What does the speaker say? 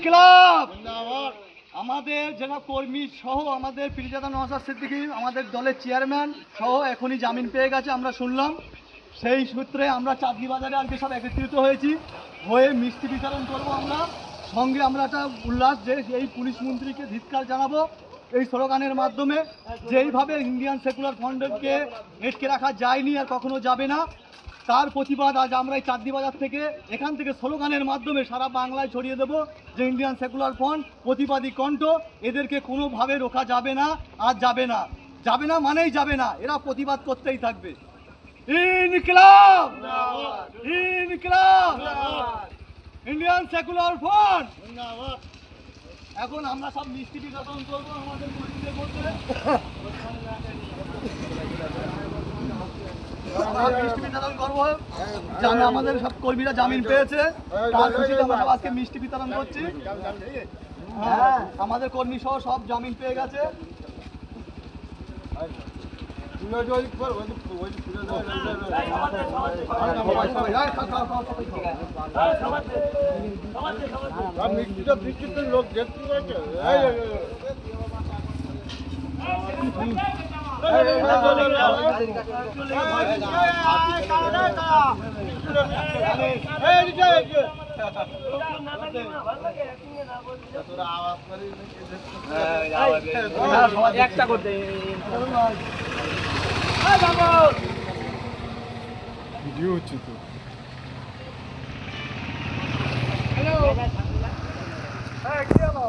ইনকিলাব আমাদের জেলা কর্মী সহ আমাদের পীরজাদা নওশাদ সিদ্দিকী আমাদের দলের চেয়ারম্যান সহ এখনই জামিন পেয়ে গেছে আমরা শুনলাম। সেই সূত্রে আমরা চাঁদনি বাজারে আজকে সব একত্রিত হয়েছি, হয়ে মিষ্টি বিতরণ করব। আমরা সঙ্গে আমরা একটা উল্লাস যে এই পুলিশ মন্ত্রীকে ধিক্কার জানাবো এই স্লোগানের মাধ্যমে, যেইভাবে ইন্ডিয়ান সেকুলার ফ্রন্টকে আটকে রাখা যায়নি আর কখনো যাবে না, তার প্রতিবাদ আজ আমরা এই চাঁদনি বাজার থেকে এখান থেকে স্লোগানের মাধ্যমে সারা বাংলায় ছড়িয়ে দেবো যে ইন্ডিয়ান সেকুলার ফ্রন্ট প্রতিবাদী কণ্ঠ, এদেরকে কোনোভাবে রোকা যাবে না, আর যাবে না, যাবে না মানেই যাবে না, এরা প্রতিবাদ করতেই থাকবে। ইনকিলাব ইনকিলাব ইন্ডিয়ান সেকুলার ফ্রন্ট। এখন আমরা সব মিষ্টি বিতরণ করবো আমাদের কর্মীদের মধ্যে। মিষ্টি বিতরণ করবো, আমাদের সব কর্মীরা জামিন পেয়েছে, তার খুশিতে আমরা সব আজকে মিষ্টি বিতরণ করছি। হ্যাঁ, আমাদের কর্মী সহ সব জামিন পেয়ে গেছে। লোক দেখতে পাচ্ছে একটা করতে ভিডিও হচ্ছে তো। হ্যালো, হ্যাঁ কি হলো?